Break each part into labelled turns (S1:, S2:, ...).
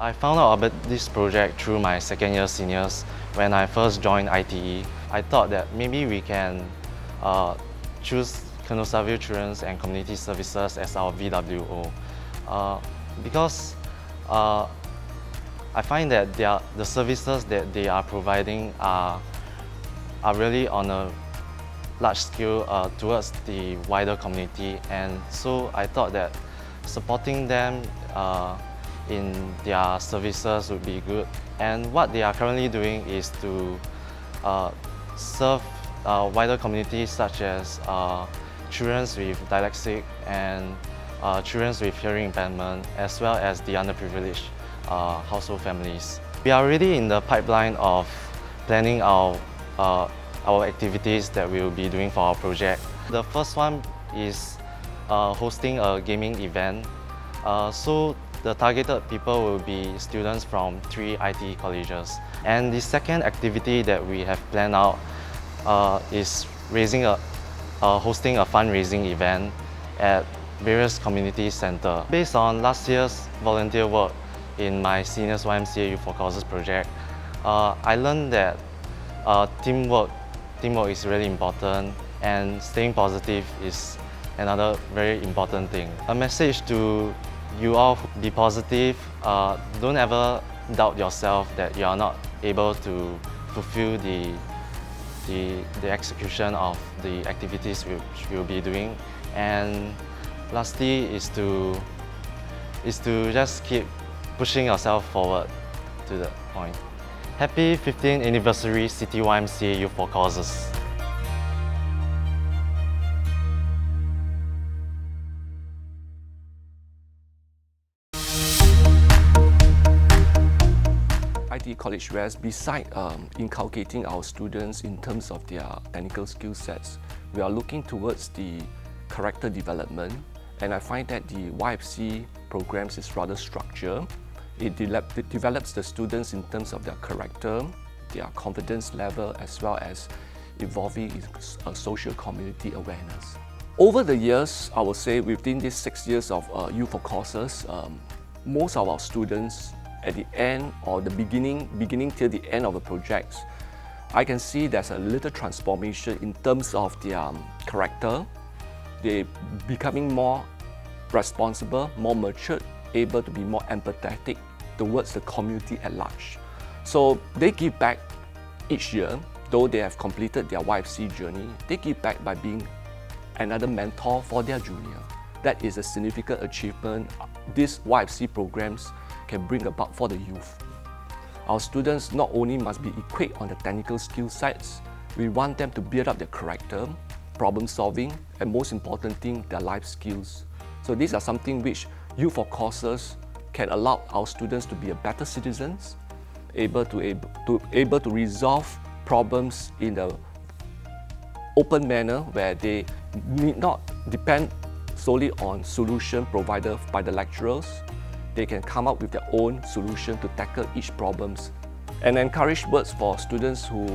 S1: I found out about this project through my second year seniors when I first joined ITE. I thought that maybe we can choose Canossaville Children's and Community Services as our VWO because I find that the services that they are providing are really on a large scale towards the wider community, and so I thought that supporting them in their services would be good. And what they are currently doing is to serve wider communities such as children with dyslexic and children with hearing impairment, as well as the underprivileged household families. We are already in the pipeline of planning our activities that we will be doing for our project. The first one is hosting a gaming event. So the targeted people will be students from 3 IT colleges. And the second activity that we have planned out is hosting a fundraising event at various community centres. Based on last year's volunteer work in my seniors YMCA Youth For Causes project, I learned that teamwork is really important, and staying positive is another very important thing. A message to you all: be positive. Don't ever doubt yourself that you are not able to fulfill the execution of the activities which you'll be doing. And lastly is to just keep pushing yourself forward to the point. Happy 15th anniversary Citi-YMCA Youth For Causes.
S2: IT College West, beside inculcating our students in terms of their technical skill sets, we are looking towards the character development, and I find that the YFC programs is rather structured. It develops the students in terms of their character, their confidence level, as well as evolving in social community awareness. Over the years, I would say within these 6 years of Youth For Causes, most of our students at the end or the beginning till the end of the projects, I can see there's a little transformation in terms of their character. They're becoming more responsible, more matured, able to be more empathetic towards the community at large. So they give back each year, though they have completed their YFC journey, they give back by being another mentor for their junior. That is a significant achievement these YFC programs can bring about for the youth. Our students not only must be equipped on the technical skill sets, we want them to build up their character, problem solving, and most important thing, their life skills. So these are something which Youth For Causes can allow our students to be a better citizens, able to resolve problems in an open manner where they need not depend solely on solution provided by the lecturers. They can come up with their own solution to tackle each problems. And encourage words for students who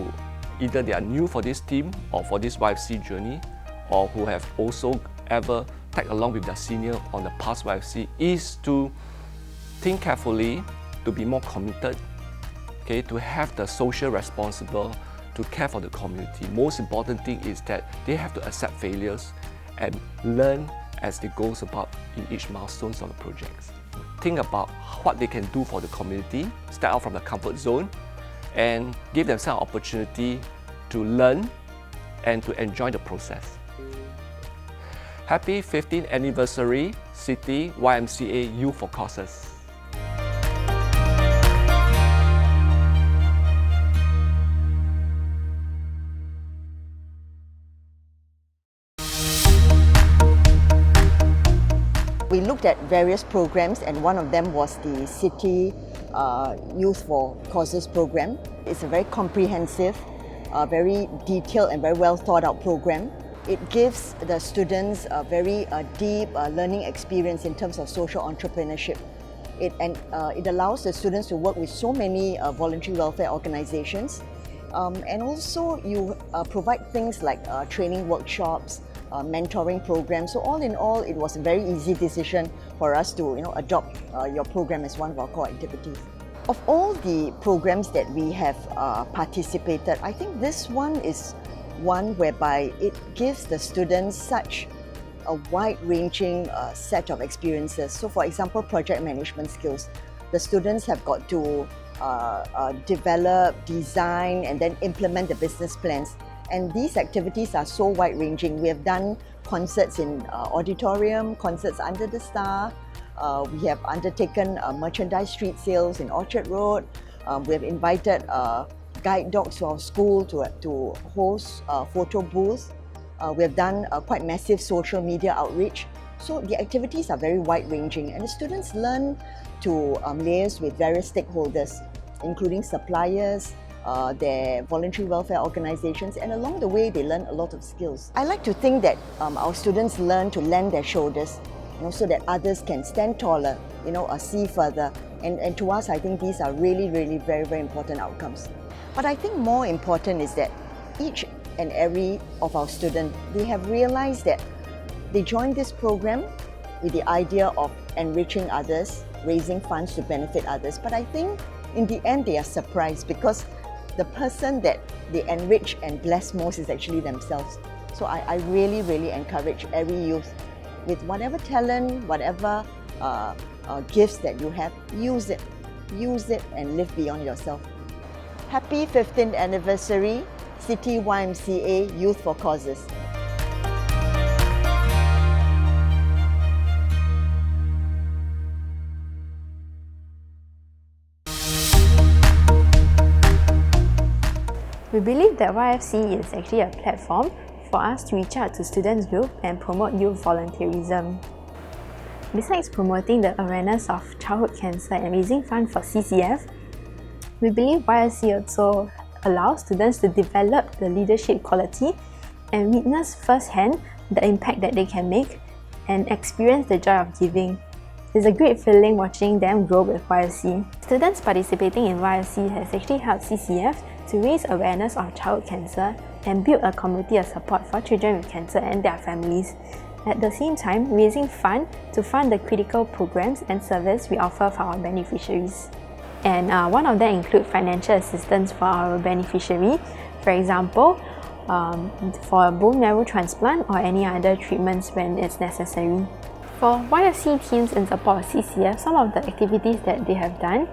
S2: either they are new for this team or for this YFC journey, or who have also ever tagged along with their senior on the past YFC, is to think carefully, to be more committed, okay, to have the social responsible, to care for the community. Most important thing is that they have to accept failures and learn as they go about in each milestones of the projects. Think about what they can do for the community, step out from the comfort zone, and give themselves opportunity to learn and to enjoy the process. Happy 15th anniversary Citi-YMCA Youth For Causes.
S3: We looked at various programs, and one of them was the Citi Youth For Causes program. It's a very comprehensive, very detailed and very well thought out program. It gives the students a very deep learning experience in terms of social entrepreneurship. It allows the students to work with so many voluntary welfare organizations. And also you provide things like training workshops, mentoring programs. So all in all, it was a very easy decision for us to adopt your program as one of our core activities. Of all the programs that we have participated, I think this one is one whereby it gives the students such a wide-ranging set of experiences. So for example, project management skills. The students have got to develop, design and then implement the business plans. And these activities are so wide-ranging. We have done concerts in auditorium, concerts under the star. We have undertaken merchandise street sales in Orchard Road. We have invited guide dogs to our school to host photo booths. We have done quite massive social media outreach. So the activities are very wide-ranging and the students learn to liaise with various stakeholders, including suppliers, their voluntary welfare organizations, and along the way they learn a lot of skills. I like to think that our students learn to lend their shoulders, so that others can stand taller, see further. And to us, I think these are really, really very, very important outcomes. But I think more important is that each and every of our students, they have realized that they joined this program with the idea of enriching others, raising funds to benefit others. But I think in the end, they are surprised because the person that they enrich and bless most is actually themselves. So I really, really encourage every youth, with whatever talent, whatever gifts that you have, use it and live beyond yourself. Happy 15th anniversary, Citi-YMCA Youth For Causes.
S4: We believe that YFC is actually a platform for us to reach out to students' group and promote youth volunteerism. Besides promoting the awareness of childhood cancer and raising funds for CCF, we believe YFC also allows students to develop the leadership quality and witness firsthand the impact that they can make and experience the joy of giving. It's a great feeling watching them grow with YFC. Students participating in YFC has actually helped CCF to raise awareness of childhood cancer and build a community of support for children with cancer and their families. At the same time, raising funds to fund the critical programs and service we offer for our beneficiaries. And one of them include financial assistance for our beneficiary, for example, for a bone marrow transplant or any other treatments when it's necessary. For YFC teams in support of CCF, some of the activities that they have done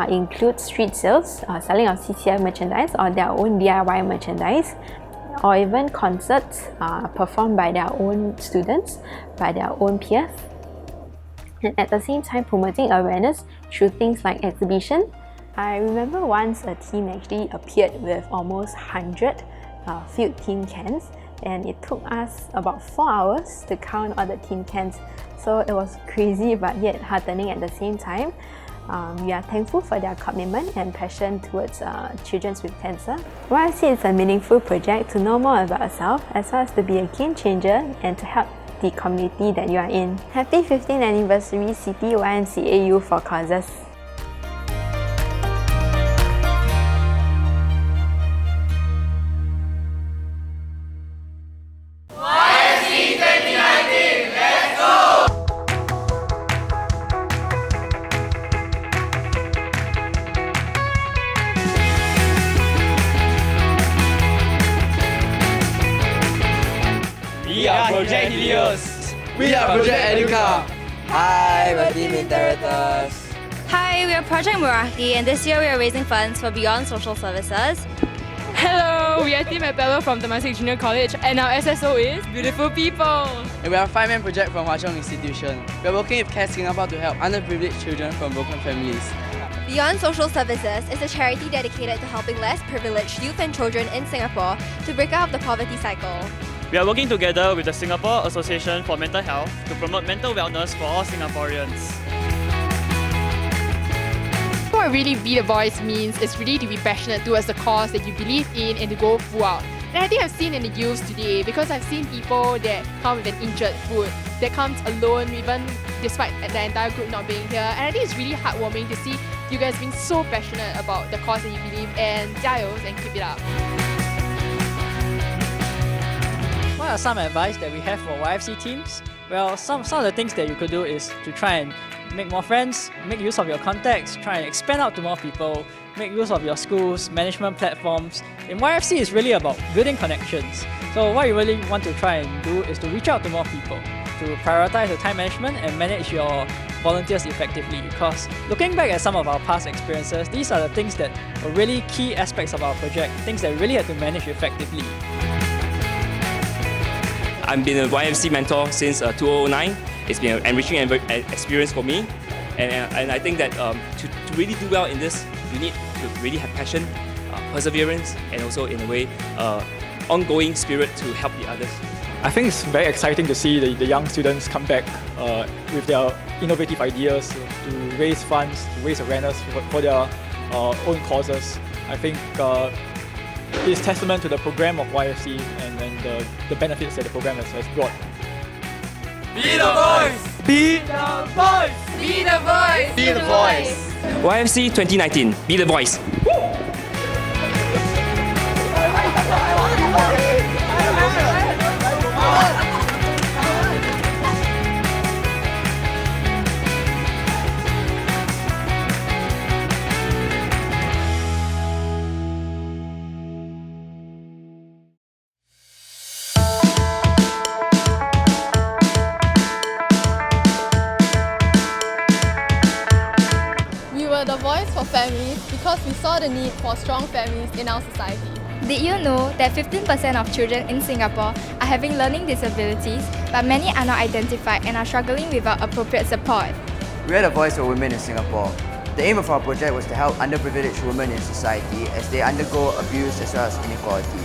S4: include street sales, selling of CCF merchandise or their own DIY merchandise, or even concerts performed by their own students, by their own peers. And at the same time promoting awareness through things like exhibition. I remember once a team actually appeared with almost 100 filled tin cans, and it took us about 4 hours to count all the tin cans. So it was crazy but yet heartening at the same time. We are thankful for their commitment and passion towards children with cancer. YFC is a meaningful project to know more about yourself as well as to be a game changer and to help the community that you are in. Happy 15th anniversary Citi-YMCA Youth For Causes.
S5: We are Project Helios.
S6: We are Project Educa. Hi, we're Team Interiors.
S7: Hi, we are Project Muraki, and this year we are raising funds for Beyond Social Services.
S8: Hello, we are Team Appello from Temasek Junior College, and our SSO is Beautiful People.
S6: And we are a 5-man project from Hwa Chong Institution. We are working with CARE Singapore to help underprivileged children from broken families.
S7: Beyond Social Services is a charity dedicated to helping less privileged youth and children in Singapore to break out of the poverty cycle.
S5: We are working together with the Singapore Association for Mental Health to promote mental wellness for all Singaporeans.
S8: What really be the voice means is really to be passionate towards the cause that you believe in and to go full out. And I think I've seen in the youth today, because I've seen people that come with an injured foot, that comes alone even despite the entire group not being here. And I think it's really heartwarming to see you guys being so passionate about the cause that you believe in. Jiayou and keep it up.
S9: What are some advice that we have for YFC teams?
S5: Well, some of the things that you could do is to try and make more friends, make use of your contacts, try and expand out to more people, make use of your school's management platforms. In YFC, it's really about building connections. So what you really want to try and do is to reach out to more people, to prioritize the time management and manage your volunteers effectively. Because looking back at some of our past experiences, these are the things that were really key aspects of our project, things that we really had to manage effectively.
S9: I've been a YMC mentor since 2009. It's been an enriching experience for me, and I think that to really do well in this, you need to really have passion, perseverance, and also in a way, ongoing spirit to help the others.
S10: I think it's very exciting to see the young students come back with their innovative ideas to raise funds, to raise awareness for their own causes. I think it's testament to the program of YFC and the benefits that the program has brought.
S6: Be the voice! Be the voice!
S7: Be the voice!
S6: Be the voice!
S9: YMC 2019, be the voice.
S11: We were the voice for families because we saw the need for strong families in our society.
S7: Did you know that 15% of children in Singapore are having learning disabilities, but many are not identified and are struggling without appropriate support?
S12: We are the voice for women in Singapore. The aim of our project was to help underprivileged women in society as they undergo abuse as well as inequality.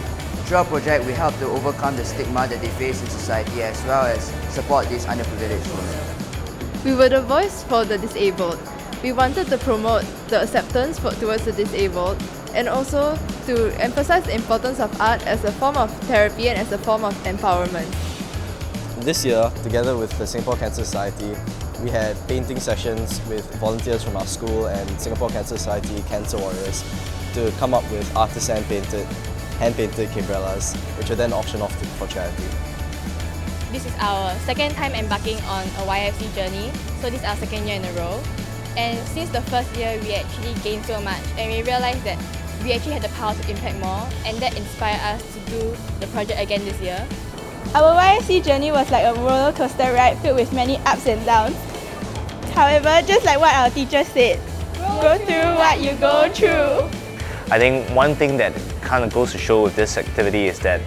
S12: Through our project, we help to overcome the stigma that they face in society as well as support these underprivileged women.
S11: We were the voice for the disabled. We wanted to promote the acceptance towards the disabled and also to emphasize the importance of art as a form of therapy and as a form of empowerment.
S13: This year, together with the Singapore Cancer Society, we had painting sessions with volunteers from our school and Singapore Cancer Society Cancer Warriors to come up with artisan hand-painted cabrellas, which are then auctioned off for charity.
S14: This is our second time embarking on a YFC journey, so this is our second year in a row. And since the first year, we actually gained so much and we realized that we actually had the power to impact more, and that inspired us to do the project again this year.
S15: Our YFC journey was like a roller coaster ride filled with many ups and downs. However, just like what our teacher said, go through what you go through.
S16: I think one thing that kind of goes to show with this activity is that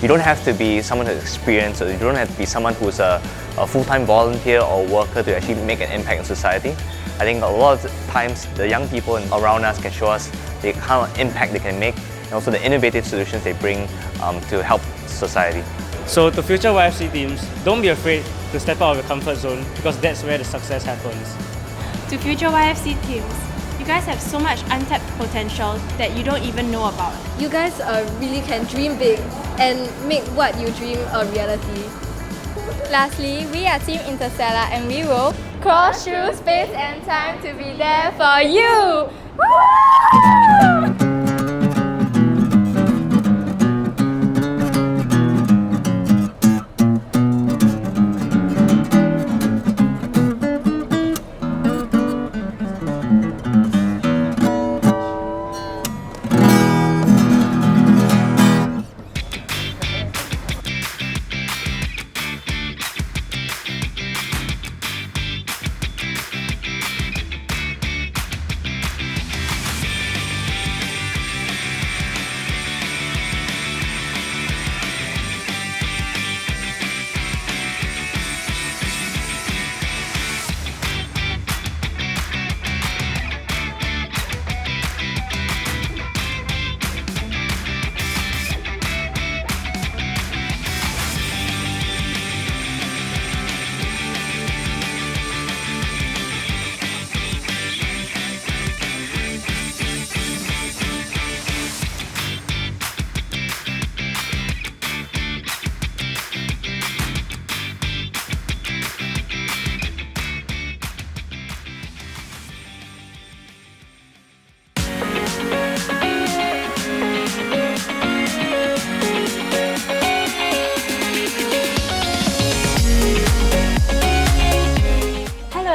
S16: you don't have to be someone who's experienced, or you don't have to be someone who's a full-time volunteer or worker to actually make an impact in society. I think a lot of times the young people around us can show us the kind of impact they can make and also the innovative solutions they bring to help society.
S17: So to future YFC teams, don't be afraid to step out of your comfort zone because that's where the success happens.
S18: To future YFC teams, you guys have so much untapped potential that you don't even know about.
S7: You guys really can dream big and make what you dream a reality. Lastly, we are Team Interstellar and we will cross through space and time to be there for you! Woo!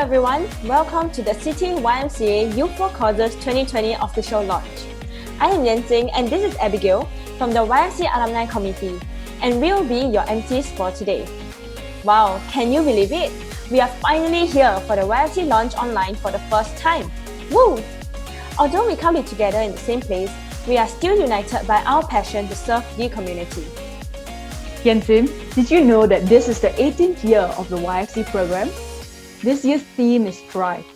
S19: everyone, welcome to the Citi-YMCA Youth For Causes 2020 official launch. I am Yan-Ting and this is Abigail from the YMCA Alumni Committee, and we'll be your MCs for today. Wow, can you believe it? We are finally here for the YMCA launch online for the first time. Woo! Although we can't be together in the same place, we are still united by our passion to serve the community.
S20: Yan-Ting, did you know that this is the 18th year of the YFC program? This year's theme is Thrive.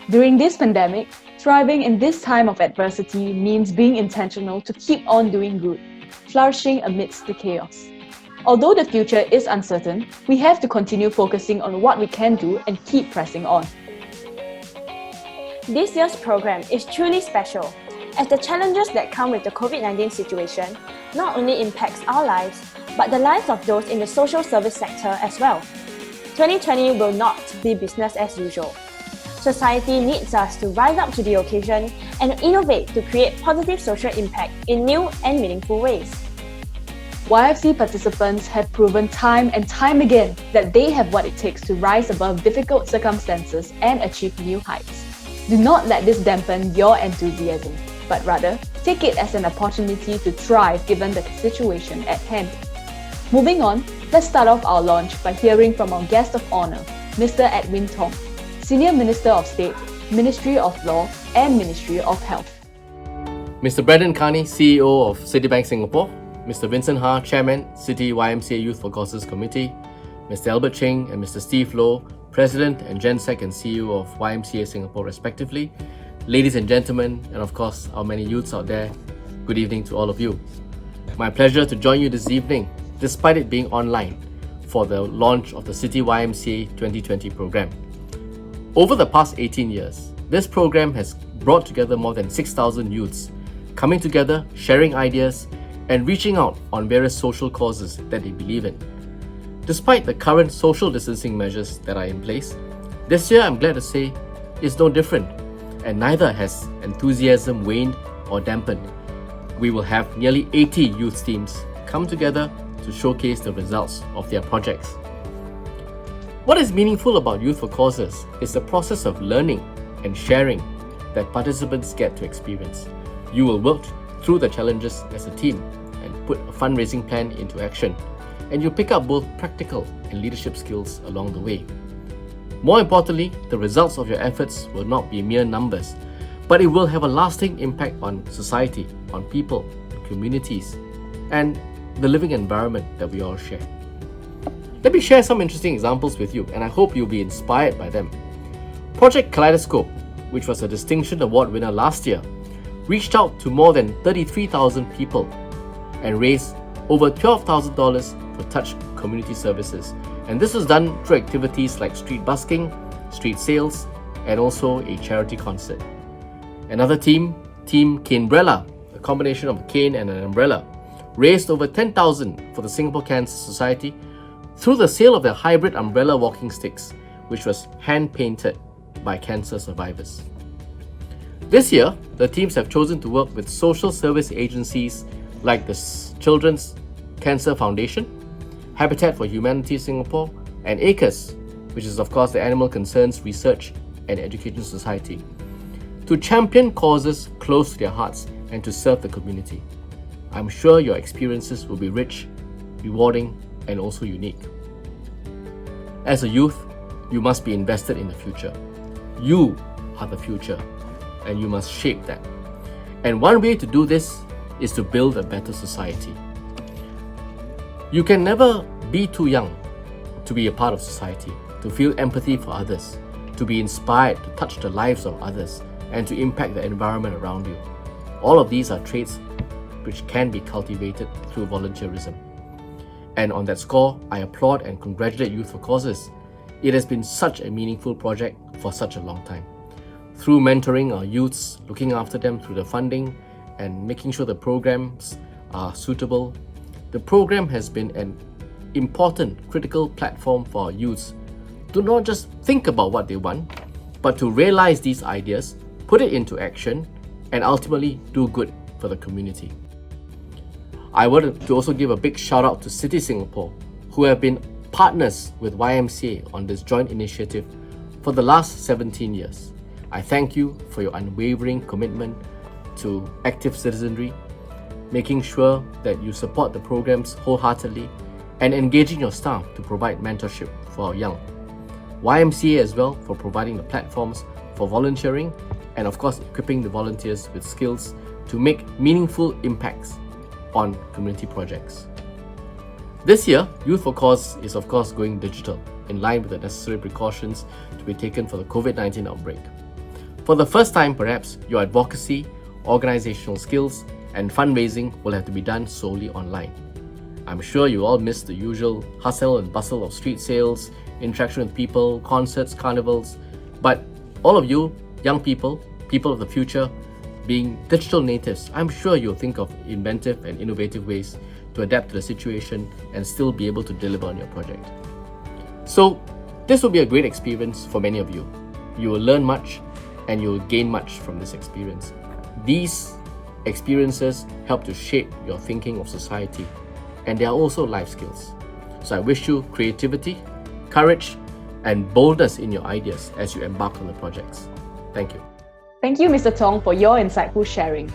S20: During this pandemic, thriving in this time of adversity means being intentional to keep on doing good, flourishing amidst the chaos. Although the future is uncertain, we have to continue focusing on what we can do and keep pressing on.
S19: This year's program is truly special, as the challenges that come with the COVID-19 situation not only impacts our lives, but the lives of those in the social service sector as well. 2020 will not be business as usual. Society needs us to rise up to the occasion and innovate to create positive social impact in new and meaningful ways.
S20: YFC participants have proven time and time again that they have what it takes to rise above difficult circumstances and achieve new heights. Do not let this dampen your enthusiasm, but rather take it as an opportunity to thrive given the situation at hand. Moving on, let's start off our launch by hearing from our guest of honor, Mr. Edwin Tong, Senior Minister of State, Ministry of Law and Ministry of Health.
S21: Mr. Brandon Carney, CEO of Citibank Singapore, Mr. Vincent Ha, Chairman, Citi-YMCA Youth For Causes Committee, Mr. Albert Cheng and Mr. Steve Loh, President and GenSec and CEO of YMCA Singapore respectively, ladies and gentlemen, and of course our many youths out there, good evening to all of you. My pleasure to join you this evening, despite it being online, for the launch of the Citi-YMCA 2020 program. Over the past 18 years, this program has brought together more than 6,000 youths, coming together, sharing ideas, and reaching out on various social causes that they believe in. Despite the current social distancing measures that are in place, this year I'm glad to say is no different, and neither has enthusiasm waned or dampened. We will have nearly 80 youth teams come together to showcase the results of their projects. What is meaningful about Youth For Causes is the process of learning and sharing that participants get to experience. You will work through the challenges as a team and put a fundraising plan into action, and you'll pick up both practical and leadership skills along the way. More importantly, the results of your efforts will not be mere numbers, but it will have a lasting impact on society, on people, communities, and the living environment that we all share. Let me share some interesting examples with you, and I hope you'll be inspired by them. Project Kaleidoscope, which was a Distinction Award winner last year, reached out to more than 33,000 people and raised over $12,000 for touch community services. And this was done through activities like street busking, street sales, and also a charity concert. Another team, Team Canebrella, a combination of a cane and an umbrella, raised over $10,000 for the Singapore Cancer Society through the sale of their hybrid umbrella walking sticks, which was hand-painted by cancer survivors. This year, the teams have chosen to work with social service agencies like the Children's Cancer Foundation, Habitat for Humanity Singapore, and ACRES, which is of course the Animal Concerns Research and Education Society, to champion causes close to their hearts and to serve the community. I'm sure your experiences will be rich, rewarding, and also unique. As a youth, you must be invested in the future. You are the future, and you must shape that. And one way to do this is to build a better society. You can never be too young to be a part of society, to feel empathy for others, to be inspired to touch the lives of others, and to impact the environment around you. All of these are traits which can be cultivated through volunteerism. And on that score, I applaud and congratulate Youth For Causes. It has been such a meaningful project for such a long time. Through mentoring our youths, looking after them through the funding, and making sure the programs are suitable, the program has been an important, critical platform for our youths to not just think about what they want, but to realize these ideas, put it into action, and ultimately do good for the community. I wanted to also give a big shout out to Citi Singapore, who have been partners with YMCA on this joint initiative for the last 17 years. I thank you for your unwavering commitment to active citizenry, making sure that you support the programs wholeheartedly, and engaging your staff to provide mentorship for our young. YMCA as well for providing the platforms for volunteering and of course equipping the volunteers with skills to make meaningful impacts on community projects. This year, Youth for Cause is of course going digital in line with the necessary precautions to be taken for the COVID-19 outbreak. For the first time perhaps, your advocacy, organizational skills and fundraising will have to be done solely online. I'm sure you all miss the usual hustle and bustle of street sales, interaction with people, concerts, carnivals, but all of you, young people, people of the future, being digital natives, I'm sure you'll think of inventive and innovative ways to adapt to the situation and still be able to deliver on your project. So, this will be a great experience for many of you. You will learn much and you will gain much from this experience. These experiences help to shape your thinking of society, and they are also life skills. So I wish you creativity, courage, and boldness in your ideas as you embark on the projects. Thank you.
S20: Thank you, Mr. Tong, for your insightful sharing.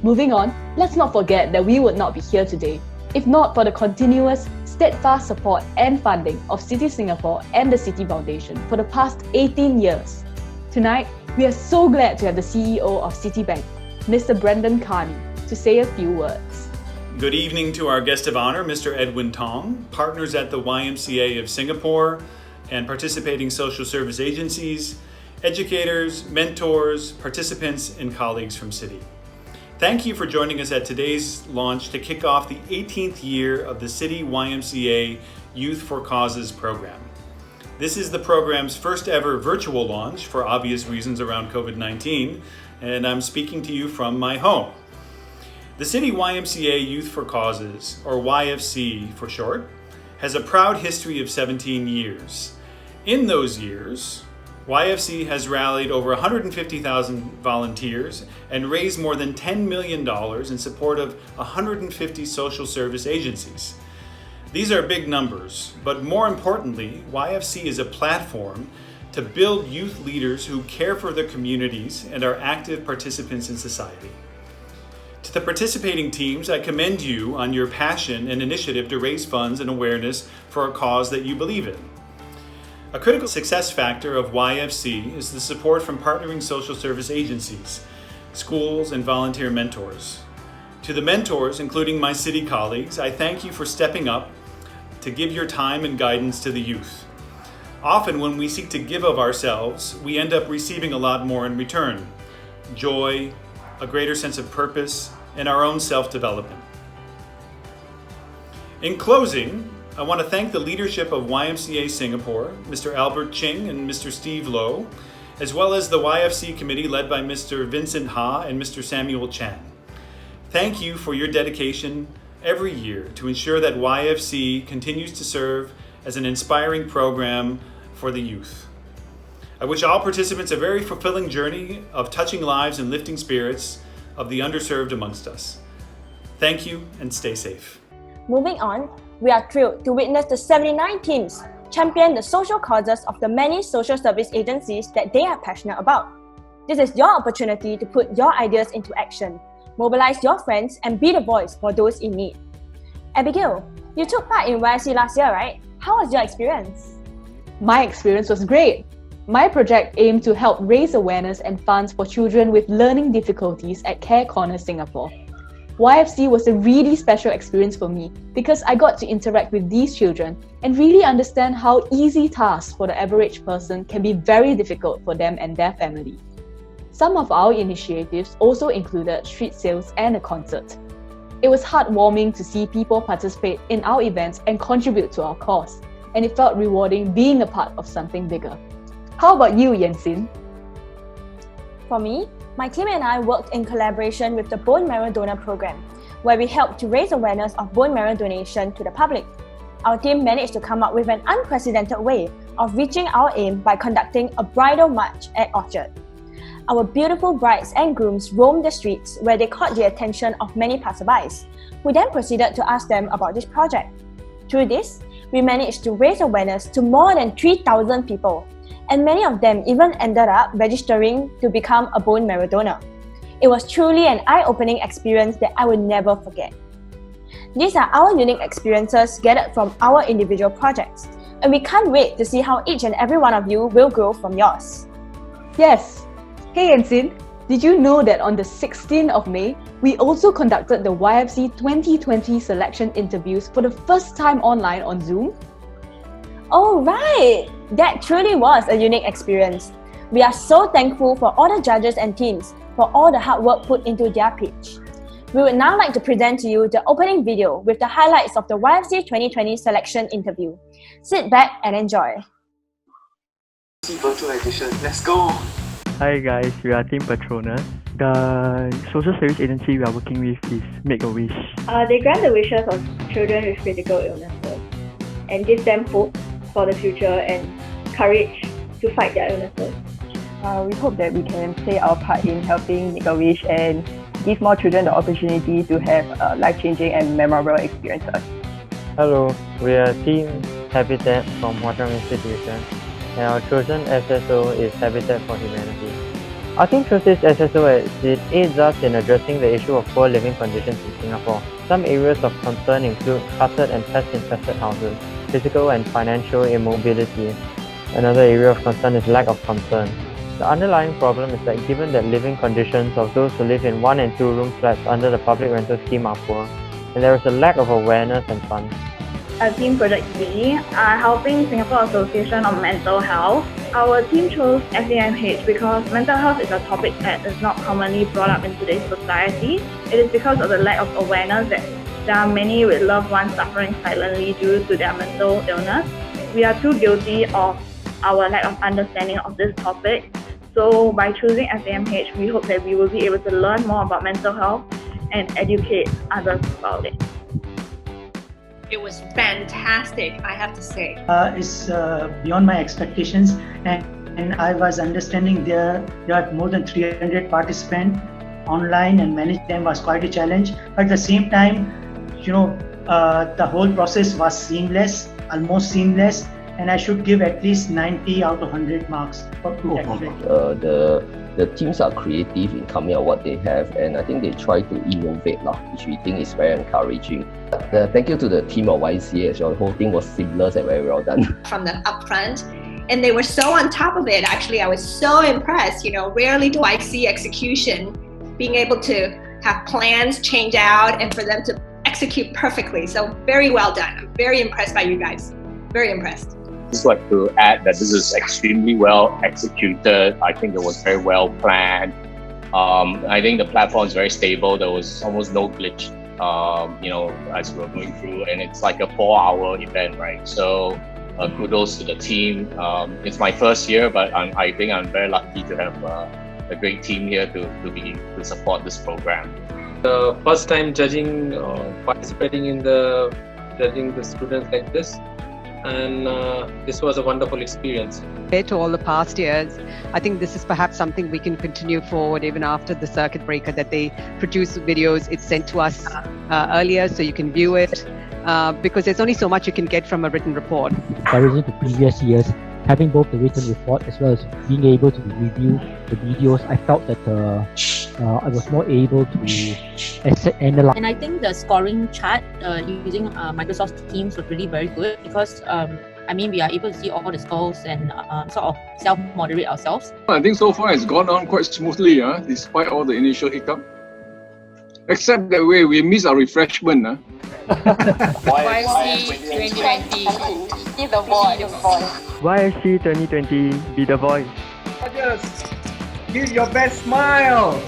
S20: Moving on, let's not forget that we would not be here today if not for the continuous, steadfast support and funding of Citi Singapore and the Citi Foundation for the past 18 years. Tonight, we are so glad to have the CEO of Citibank, Mr. Brendan Carney, to say a few words.
S1: Good evening to our guest of honor, Mr. Edwin Tong, partners at the YMCA of Singapore and participating social service agencies, educators, mentors, participants, and colleagues from Citi. Thank you for joining us at today's launch to kick off the 18th year of the Citi-YMCA Youth For Causes program. This is the program's first ever virtual launch for obvious reasons around COVID-19, and I'm speaking to you from my home. The Citi-YMCA Youth For Causes, or YFC for short, has a proud history of 17 years. In those years, YFC has rallied over 150,000 volunteers and raised more than $10 million in support of 150 social service agencies. These are big numbers, but more importantly, YFC is a platform to build youth leaders who care for their communities and are active participants in society. To the participating teams, I commend you on your passion and initiative to raise funds and awareness for a cause that you believe in. A critical success factor of YFC is the support from partnering social service agencies, schools, and volunteer mentors. To the mentors, including my Citi colleagues, I thank you for stepping up to give your time and guidance to the youth. Often when we seek to give of ourselves, we end up receiving a lot more in return: joy, a greater sense of purpose, and our own self-development. In closing, I want to thank the leadership of YMCA Singapore, Mr. Albert Ching and Mr. Steve Lowe, as well as the YFC committee led by Mr. Vincent Ha and Mr. Samuel Chan. Thank you for your dedication every year to ensure that YFC continues to serve as an inspiring program for the youth. I wish all participants a very fulfilling journey of touching lives and lifting spirits of the underserved amongst us. Thank you and stay safe.
S19: Moving on, we are thrilled to witness the 79 teams champion the social causes of the many social service agencies that they are passionate about. This is your opportunity to put your ideas into action, mobilize your friends, and be the voice for those in need. Abigail, you took part in YFC last year, right? How was your experience?
S20: My experience was great. My project aimed to help raise awareness and funds for children with learning difficulties at Care Corner Singapore. YFC was a really special experience for me because I got to interact with these children and really understand how easy tasks for the average person can be very difficult for them and their family. Some of our initiatives also included street sales and a concert. It was heartwarming to see people participate in our events and contribute to our cause, and it felt rewarding being a part of something bigger. How about you, Yensin?
S19: For me, my team and I worked in collaboration with the Bone Marrow Donor Program, where we helped to raise awareness of bone marrow donation to the public. Our team managed to come up with an unprecedented way of reaching our aim by conducting a bridal march at Orchard. Our beautiful brides and grooms roamed the streets where they caught the attention of many passerbys, who then proceeded to ask them about this project. Through this, we managed to raise awareness to more than 3,000 people, and many of them even ended up registering to become a bone marrow donor. It was truly an eye-opening experience that I will never forget. These are our unique experiences gathered from our individual projects, and we can't wait to see how each and every one of you will grow from yours.
S20: Yes! Hey Ensign, did you know that on the 16th of May, we also conducted the YFC 2020 selection interviews for the first time online on Zoom?
S19: Oh right! That truly was a unique experience. We are so thankful for all the judges and teams for all the hard work put into their pitch. We would now like to present to you the opening video with the highlights of the YFC 2020 selection interview. Sit back and enjoy.
S2: Virtual edition, let's go!
S22: Hi guys, we are Team Patronus. The social service agency we are working with is Make-A-Wish.
S23: They grant the wishes of children with critical illnesses and give them hope for the future and courage to fight their illnesses.
S24: We hope that we can play our part in helping Make-A-Wish and give more children the opportunity to have life-changing and memorable experiences.
S22: Hello, we are Team Habitat from Hwa Chong Institution, and our chosen SSO is Habitat for Humanity. Our team chose this SSO as it aids us in addressing the issue of poor living conditions in Singapore. Some areas of concern include cluttered and pest-infested houses, physical and financial immobility. Another area of concern is lack of concern. The underlying problem is that given that living conditions of those who live in 1 and 2 room flats under the public rental scheme are poor, and there is a lack of awareness and funds.
S23: Our team Project B are helping Singapore Association of Mental Health. Our team chose SAMH because mental health is a topic that is not commonly brought up in today's society. It is because of the lack of awareness that there are many with loved ones suffering silently due to their mental illness. We are too guilty of our lack of understanding of this topic. So by choosing SAMH, we hope that we will be able to learn more about mental health and educate others about it.
S25: It was fantastic, I have to say.
S26: It's beyond my expectations, and I was understanding there are more than 300 participants online, and manage them was quite a challenge. But at the same time, the whole process was seamless, almost seamless, and I should give at least 90 out of 100 marks for
S27: The teams are creative in coming out what they have, and I think they try to innovate, which we think is very encouraging. Thank you to the team of YMCA as well. The whole thing was seamless and very well done.
S25: From the upfront, and they were so on top of it. Actually, I was so impressed. Rarely do I see execution being able to have plans change out and for them to execute perfectly. So very well done. I'm very impressed by you guys. Very impressed.
S28: Just like to add that this is extremely well executed. I think it was very well planned. I think the platform is very stable. There was almost no glitch, as we were going through, and it's like a 4-hour event, right? So kudos to the team. It's my first year, but I think I'm very lucky to have a great team here to support this program.
S29: The first time participating in judging the students like this. And this was a wonderful experience.
S30: Compared to all the past years, I think this is perhaps something we can continue forward even after the circuit breaker, that they produce videos, it's sent to us earlier so you can view it, because there's only so much you can get from a written report.
S31: Comparison to previous years, having both the written report as well as being able to review the videos, I felt that I was more able to analyze.
S32: And I think the scoring chart using Microsoft Teams was really very good because we are able to see all the scores and sort of self-moderate ourselves.
S33: I think so far it's gone on quite smoothly, despite all the initial hiccup. Except that we miss our refreshment.
S25: YFC 2020, be the voice.
S22: YFC 2020, be the voice.
S2: Give your best smile.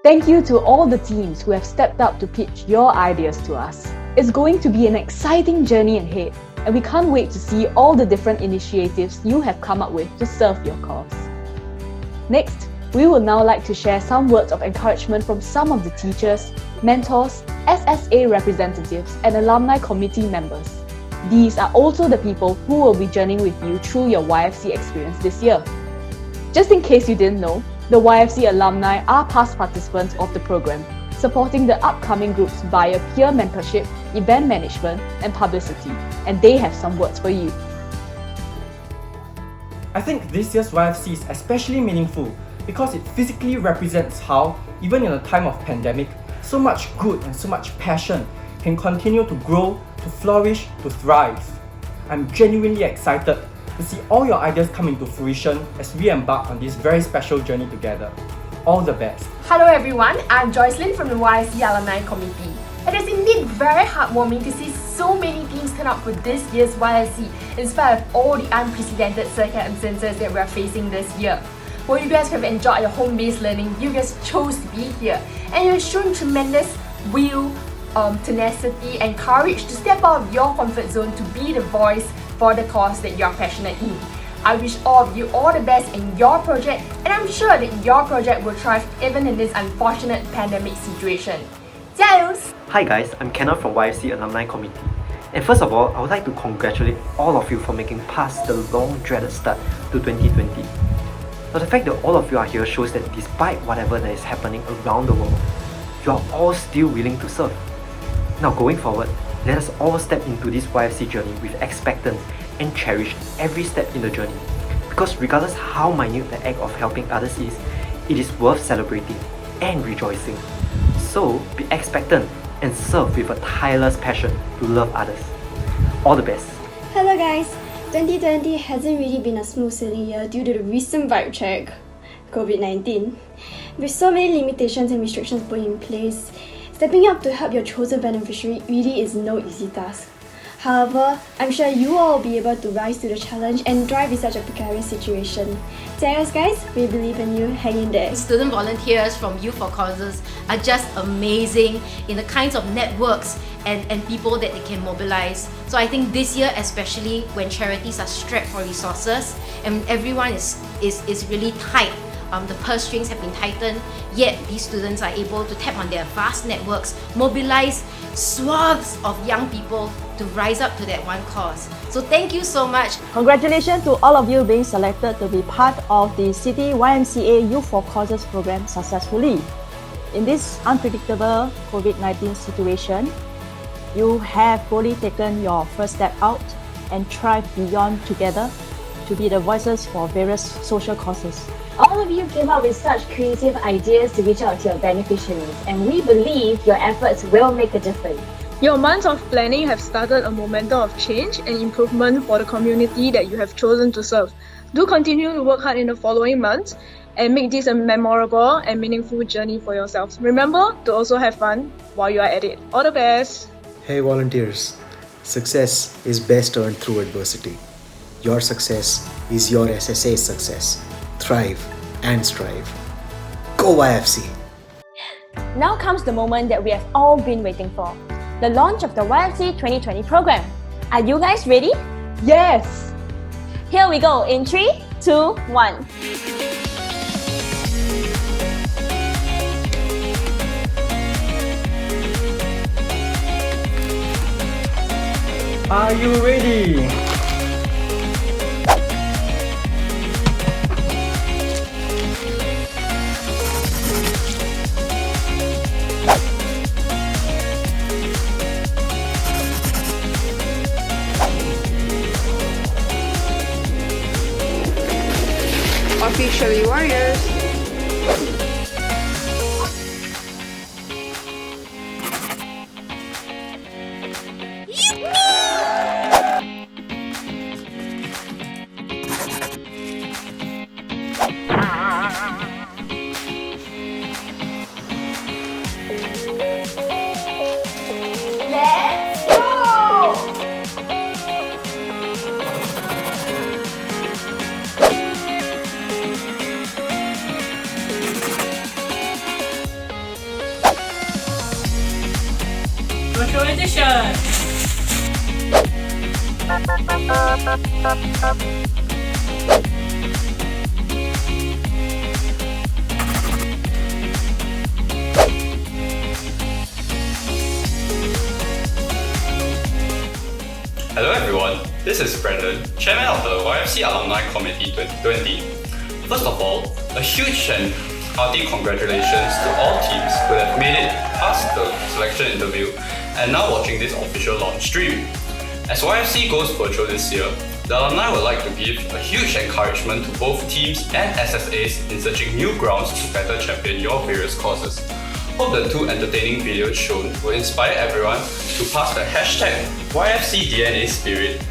S20: Thank you to all the teams who have stepped up to pitch your ideas to us. It's going to be an exciting journey ahead, and we can't wait to see all the different initiatives you have come up with to serve your cause. Next, we would now like to share some words of encouragement from some of the teachers, mentors, SSA representatives, and alumni committee members. These are also the people who will be journeying with you through your YFC experience this year. Just in case you didn't know, the YFC alumni are past participants of the program, supporting the upcoming groups via peer mentorship, event management, and publicity, and they have some words for you.
S3: I think this year's YFC is especially meaningful because it physically represents how, even in a time of pandemic, so much good and so much passion can continue to grow, to flourish, to thrive. I'm genuinely excited to see all your ideas come into fruition as we embark on this very special journey together. All the best.
S4: Hello everyone, I'm Joycelyn from the YFC Alumni Committee. It is indeed very heartwarming to see so many teams turn up for this year's YFC in spite of all the unprecedented circumstances that we are facing this year. Well, you guys have enjoyed your home-based learning, you guys chose to be here, and you've shown tremendous will, tenacity and courage to step out of your comfort zone to be the voice for the cause that you are passionate in. I wish all of you all the best in your project, and I'm sure that your project will thrive even in this unfortunate pandemic situation. 加油!
S5: Hi guys, I'm Kenneth from YFC Alumni Committee. And first of all, I would like to congratulate all of you for making past the long dreaded start to 2020. Now the fact that all of you are here shows that despite whatever that is happening around the world, you are all still willing to serve. Now going forward, let us all step into this YFC journey with expectance and cherish every step in the journey. Because regardless how minute the act of helping others is, it is worth celebrating and rejoicing. So be expectant and serve with a tireless passion to love others. All the best.
S6: Hello guys, 2020 hasn't really been a smooth sailing year due to the recent vibe check, COVID-19. With so many limitations and restrictions put in place, stepping up to help your chosen beneficiary really is no easy task. However, I'm sure you all will be able to rise to the challenge and thrive in such a precarious situation. Thanks guys, we believe in you, hang in there.
S8: Student volunteers from Youth For Causes are just amazing in the kinds of networks and people that they can mobilize. So I think this year especially, when charities are strapped for resources and everyone is really tight, the purse strings have been tightened, yet these students are able to tap on their vast networks, mobilize swaths of young people to rise up to that one cause. So thank you so much.
S19: Congratulations to all of you being selected to be part of the Citi-YMCA Youth For Causes program successfully. In this unpredictable COVID-19 situation, you have fully taken your first step out and thrive beyond together to be the voices for various social causes.
S20: All of you came up with such creative ideas to reach out to your beneficiaries, and we believe your efforts will make a difference.
S9: Your months of planning have started a momentum of change and improvement for the community that you have chosen to serve. Do continue to work hard in the following months and make this a memorable and meaningful journey for yourselves. Remember to also have fun while you are at it. All the best!
S10: Hey volunteers, success is best earned through adversity. Your success is your SSA's success. Thrive and strive. Go YFC!
S19: Now comes the moment that we have all been waiting for. The launch of the YFC 2020 program. Are you guys ready?
S20: Yes!
S19: Here we go in 3, 2, 1.
S3: Are you ready?
S11: Officially Warriors.
S6: Let's go!
S12: Virtual edition.
S13: Hello everyone, this is Brandon, Chairman of the YFC Alumni Committee 2020. First of all, a huge and hearty congratulations to all teams who have made it past the selection interview and now watching this official launch stream. As YFC goes virtual this year, The alumni would like to give a huge encouragement to both teams and SSAs in searching new grounds to better champion your various causes. Hope the 2 entertaining videos shown will inspire everyone to pass the hashtag YFCDNA spirit,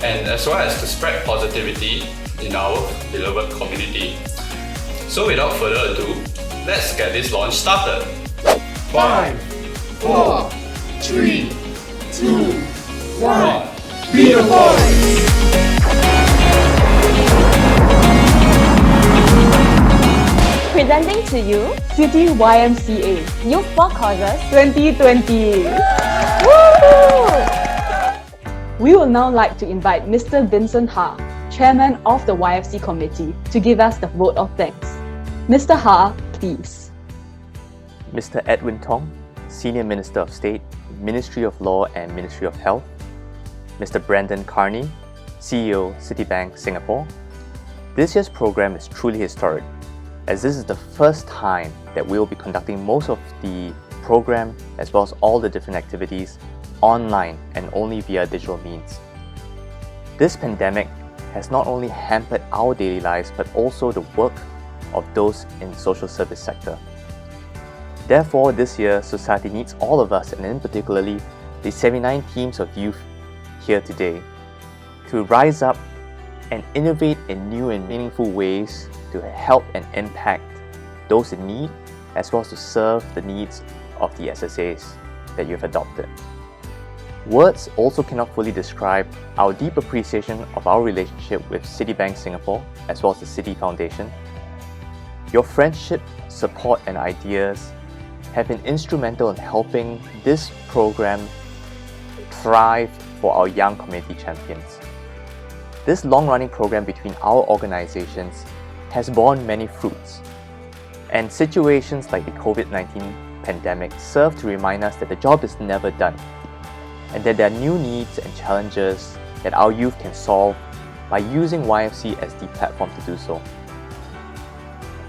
S13: and as well as to spread positivity in our beloved community. So without further ado, let's get this launch started.
S2: 5, 4, 3, 2, 1. Be the voice!
S19: Presenting to you
S20: Citi-YMCA
S19: Youth For Causes
S20: 2020. Woo! We would now like to invite Mr. Vincent Ha, Chairman of the YFC Committee, to give us the vote of thanks. Mr. Ha, please.
S1: Mr. Edwin Tong, Senior Minister of State, Ministry of Law and Ministry of Health. Mr. Brandon Carney, CEO, Citibank Singapore. This year's program is truly historic, as this is the first time that we will be conducting most of the program as well as all the different activities online and only via digital means. This pandemic has not only hampered our daily lives but also the work of those in the social service sector. Therefore, this year, society needs all of us, and in particularly the 79 teams of youth here today, to rise up and innovate in new and meaningful ways to help and impact those in need, as well as to serve the needs of the SSAs that you've adopted. Words also cannot fully describe our deep appreciation of our relationship with Citibank Singapore, as well as the Citi Foundation. Your friendship, support and ideas have been instrumental in helping this program thrive for our young community champions. This long-running program between our organizations has borne many fruits, and situations like the COVID-19 pandemic serve to remind us that the job is never done, and that there are new needs and challenges that our youth can solve by using YFC as the platform to do so.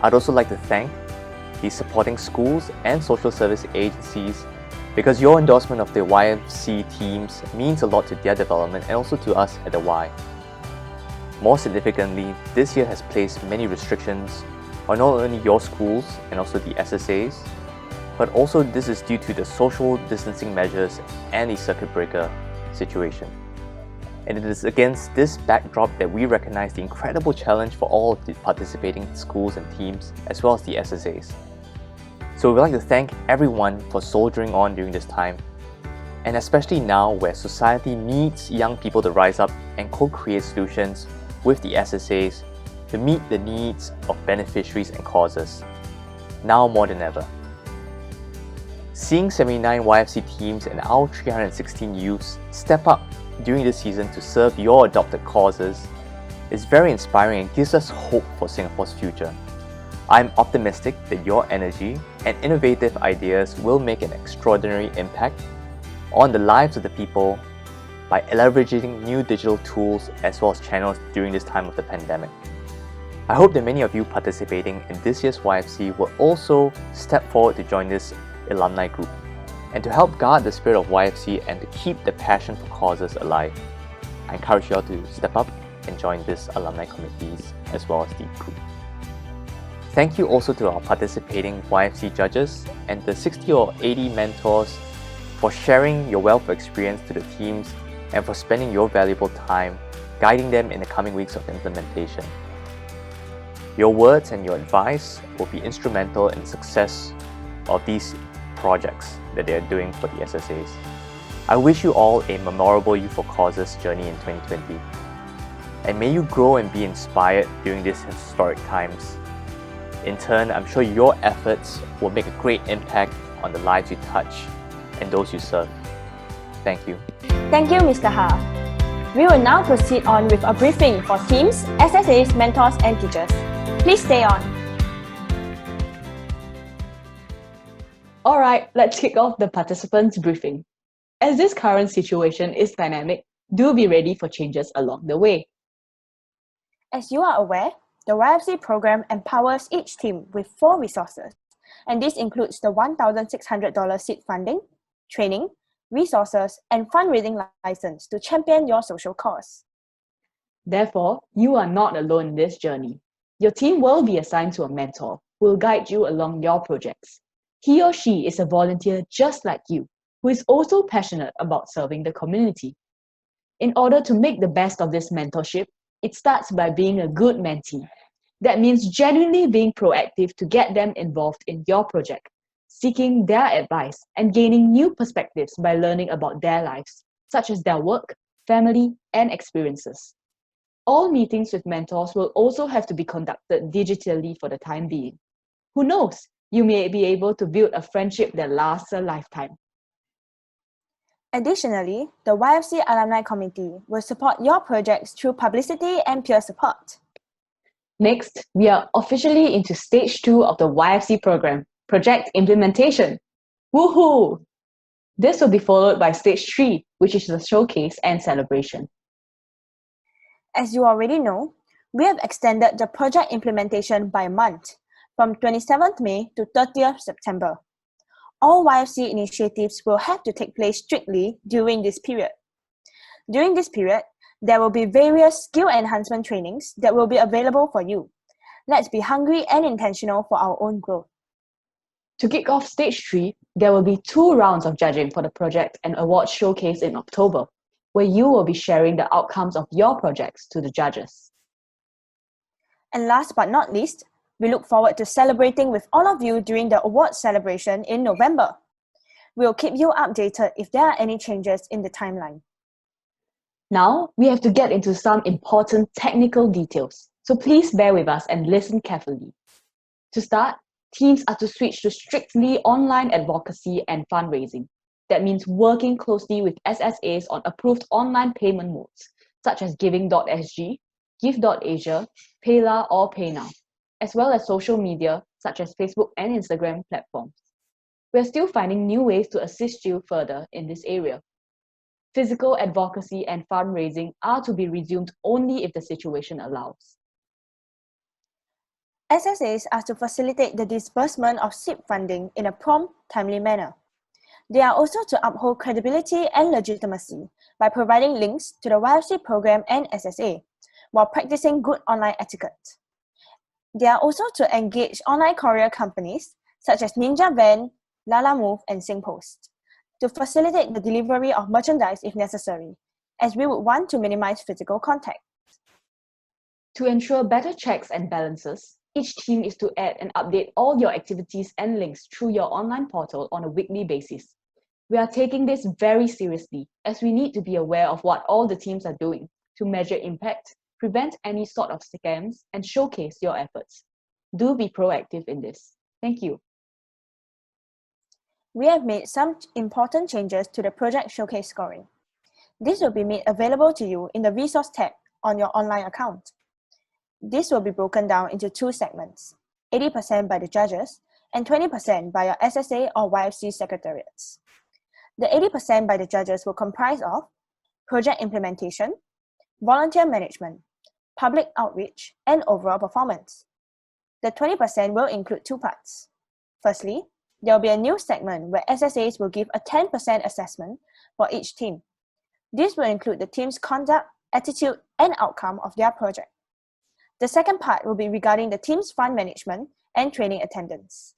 S1: I'd also like to thank the supporting schools and social service agencies, because your endorsement of the YFC teams means a lot to their development and also to us at the Y. More significantly, this year has placed many restrictions on not only your schools and also the SSAs, but also this is due to the social distancing measures and the circuit breaker situation. And it is against this backdrop that we recognize the incredible challenge for all of the participating schools and teams, as well as the SSAs. So we'd like to thank everyone for soldiering on during this time, and especially now where society needs young people to rise up and co-create solutions with the SSAs to meet the needs of beneficiaries and causes, now more than ever. Seeing 79 YFC teams and our 316 youths step up during this season to serve your adopted causes is very inspiring and gives us hope for Singapore's future. I'm optimistic that your energy and innovative ideas will make an extraordinary impact on the lives of the people by leveraging new digital tools as well as channels during this time of the pandemic. I hope that many of you participating in this year's YFC will also step forward to join this alumni group and to help guard the spirit of YFC and to keep the passion for causes alive. I encourage you all to step up and join this alumni committees as well as the group. Thank you also to our participating YFC judges and the 60 or 80 mentors for sharing your wealth of experience to the teams and for spending your valuable time guiding them in the coming weeks of implementation. Your words and your advice will be instrumental in the success of these projects that they are doing for the SSAs. I wish you all a memorable Youth For Causes journey in 2020. And may you grow and be inspired during these historic times. In turn, I'm sure your efforts will make a great impact on the lives you touch and those you serve. Thank you.
S19: Thank you, Mr. Ha. We will now proceed on with a briefing for teams, SSAs, mentors, and teachers. Please stay on.
S20: Alright, let's kick off the participants' briefing. As this current situation is dynamic, do be ready for changes along the way.
S19: As you are aware, the YFC program empowers each team with 4 resources, and this includes the $1,600 seed funding, training, resources, and fundraising license to champion your social cause.
S20: Therefore, you are not alone in this journey. Your team will be assigned to a mentor who will guide you along your projects. He or she is a volunteer just like you, who is also passionate about serving the community. In order to make the best of this mentorship, it starts by being a good mentee. That means genuinely being proactive to get them involved in your project, seeking their advice and gaining new perspectives by learning about their lives, such as their work, family, and experiences. All meetings with mentors will also have to be conducted digitally for the time being. Who knows, you may be able to build a friendship that lasts a lifetime.
S19: Additionally, the YFC Alumni Committee will support your projects through publicity and peer support.
S20: Next, we are officially into stage 2 of the YFC program, project implementation. Woohoo! This will be followed by stage 3, which is the showcase and celebration.
S19: As you already know, we have extended the project implementation by a month, from 27th May to 30th September. All YFC initiatives will have to take place strictly during this period. During this period, there will be various skill enhancement trainings that will be available for you. Let's be hungry and intentional for our own growth.
S20: To kick off stage 3, there will be 2 rounds of judging for the project and award showcase in October, where you will be sharing the outcomes of your projects to the judges.
S19: And last but not least, we look forward to celebrating with all of you during the awards celebration in November. We'll keep you updated if there are any changes in the timeline.
S20: Now, we have to get into some important technical details, so please bear with us and listen carefully. To start, teams are to switch to strictly online advocacy and fundraising. That means working closely with SSAs on approved online payment modes, such as Giving.sg, Give.asia, Payla or PayNow, as well as social media such as Facebook and Instagram platforms. We are still finding new ways to assist you further in this area. Physical advocacy and fundraising are to be resumed only if the situation allows.
S19: SSAs are to facilitate the disbursement of SIP funding in a prompt, timely manner. They are also to uphold credibility and legitimacy by providing links to the YFC program and SSA, while practicing good online etiquette. They are also to engage online courier companies such as Ninja Van, Lalamove, and SingPost to facilitate the delivery of merchandise if necessary, as we would want to minimize physical contact.
S20: To ensure better checks and balances, each team is to add and update all your activities and links through your online portal on a weekly basis. We are taking this very seriously, as we need to be aware of what all the teams are doing to measure impact, prevent any sort of scams, and showcase your efforts. Do be proactive in this. Thank you.
S19: We have made some important changes to the project showcase scoring. This will be made available to you in the resource tab on your online account. This will be broken down into 2 segments, 80% by the judges and 20% by your SSA or YFC secretariats. The 80% by the judges will comprise of project implementation, volunteer management, public outreach, and overall performance. The 20% will include 2 parts. Firstly, there will be a new segment where SSAs will give a 10% assessment for each team. This will include the team's conduct, attitude, and outcome of their project. The second part will be regarding the team's fund management and training attendance.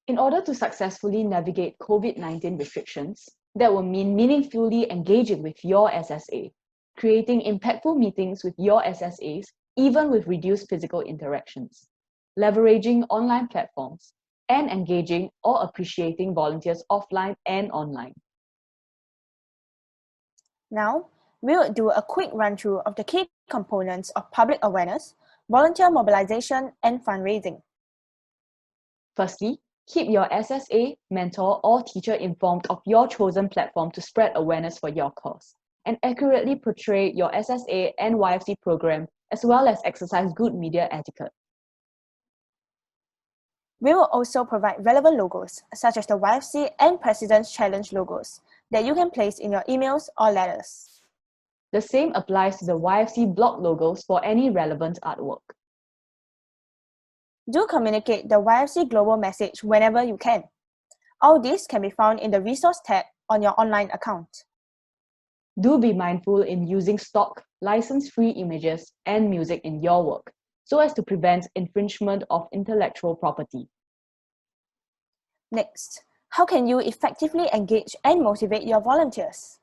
S20: In order to successfully navigate COVID-19 restrictions, that will mean meaningfully engaging with your SSA, creating impactful meetings with your SSAs, even with reduced physical interactions, leveraging online platforms, and engaging or appreciating volunteers offline and online.
S19: Now, we will do a quick run-through of the key components of public awareness, volunteer mobilization, and fundraising.
S20: Firstly, keep your SSA, mentor, or teacher informed of your chosen platform to spread awareness for your cause, and accurately portray your SSA and YFC program, as well as exercise good media etiquette.
S19: We will also provide relevant logos, such as the YFC and President's Challenge logos, that you can place in your emails or letters.
S20: The same applies to the YFC blog logos for any relevant artwork.
S19: Do communicate the YFC global message whenever you can. All this can be found in the resource tab on your online account.
S20: Do be mindful in using stock, license-free images and music in your work so as to prevent infringement of intellectual property.
S19: Next, how can you effectively engage and motivate your volunteers?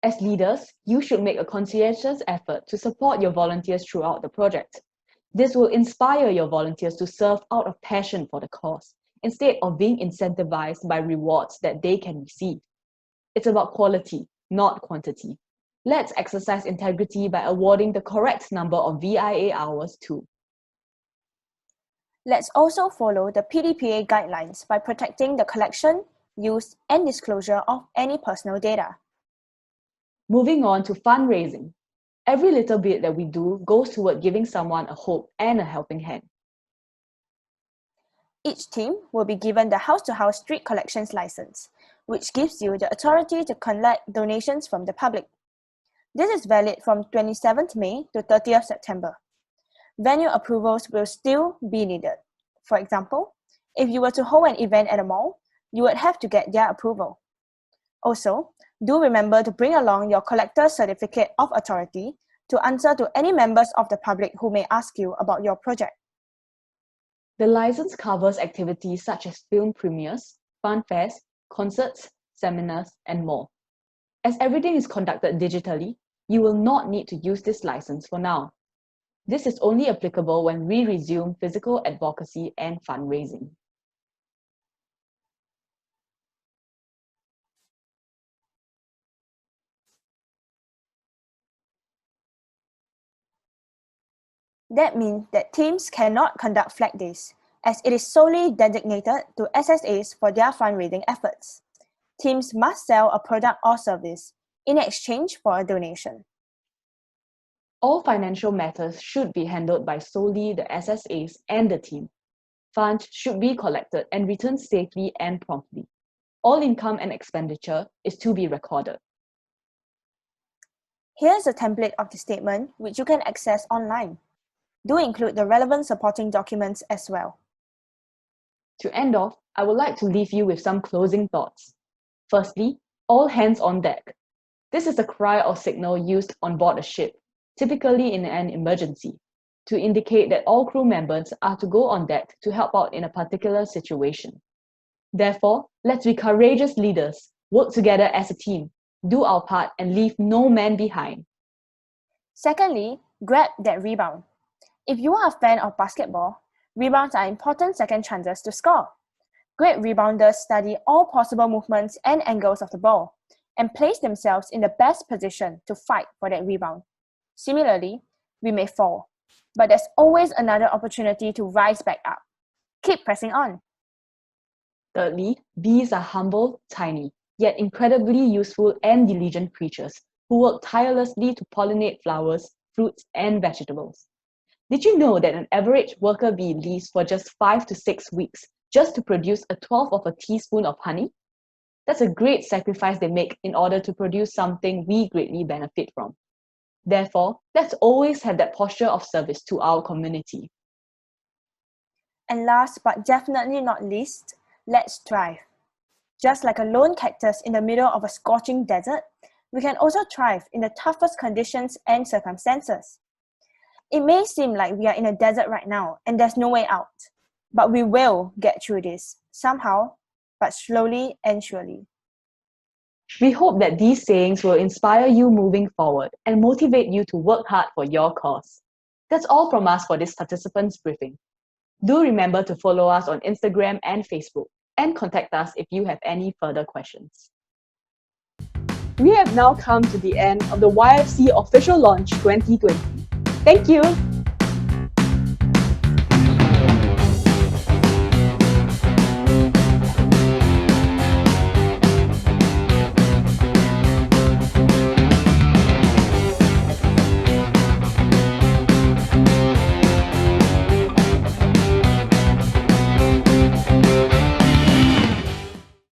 S20: As leaders, you should make a conscientious effort to support your volunteers throughout the project. This will inspire your volunteers to serve out of passion for the cause, instead of being incentivized by rewards that they can receive. It's about quality, not quantity. Let's exercise integrity by awarding the correct number of VIA hours too.
S19: Let's also follow the PDPA guidelines by protecting the collection, use, and disclosure of any personal data.
S20: Moving on to fundraising. Every little bit that we do goes toward giving someone a hope and a helping hand.
S19: Each team will be given the house-to-house street collections license, which gives you the authority to collect donations from the public. This is valid from 27th May to 30th September. Venue approvals will still be needed. For example, if you were to hold an event at a mall, you would have to get their approval. Also, do remember to bring along your collector's certificate of authority to answer to any members of the public who may ask you about your project.
S20: The license covers activities such as film premieres, fun fairs, concerts, seminars, and more. As everything is conducted digitally, you will not need to use this license for now. This is only applicable when we resume physical advocacy and fundraising.
S19: That means that teams cannot conduct flag days, as it is solely designated to SSAs for their fundraising efforts. Teams must sell a product or service in exchange for a donation.
S20: All financial matters should be handled by solely the SSAs and the team. Funds should be collected and returned safely and promptly. All income and expenditure is to be recorded.
S19: Here's a template of the statement which you can access online. Do include the relevant supporting documents as well.
S20: To end off, I would like to leave you with some closing thoughts. Firstly, all hands on deck. This is a cry or signal used on board a ship, typically in an emergency, to indicate that all crew members are to go on deck to help out in a particular situation. Therefore, let's be courageous leaders, work together as a team, do our part, and leave no man behind.
S19: Secondly, grab that rebound. If you are a fan of basketball, rebounds are important second chances to score. Great rebounders study all possible movements and angles of the ball and place themselves in the best position to fight for that rebound. Similarly, we may fall, but there's always another opportunity to rise back up. Keep pressing on.
S20: Thirdly, bees are humble, tiny, yet incredibly useful and diligent creatures who work tirelessly to pollinate flowers, fruits, and vegetables. Did you know that an average worker bee leaves for just 5 to 6 weeks just to produce a 1/12 of a teaspoon of honey? That's a great sacrifice they make in order to produce something we greatly benefit from. Therefore, let's always have that posture of service to our community.
S19: And last but definitely not least, let's thrive. Just like a lone cactus in the middle of a scorching desert, we can also thrive in the toughest conditions and circumstances. It may seem like we are in a desert right now and there's no way out, but we will get through this somehow, but slowly and surely.
S20: We hope that these sayings will inspire you moving forward and motivate you to work hard for your cause. That's all from us for this participants briefing. Do remember to follow us on Instagram and Facebook and contact us if you have any further questions. We have now come to the end of the YFC official launch 2020. Thank you!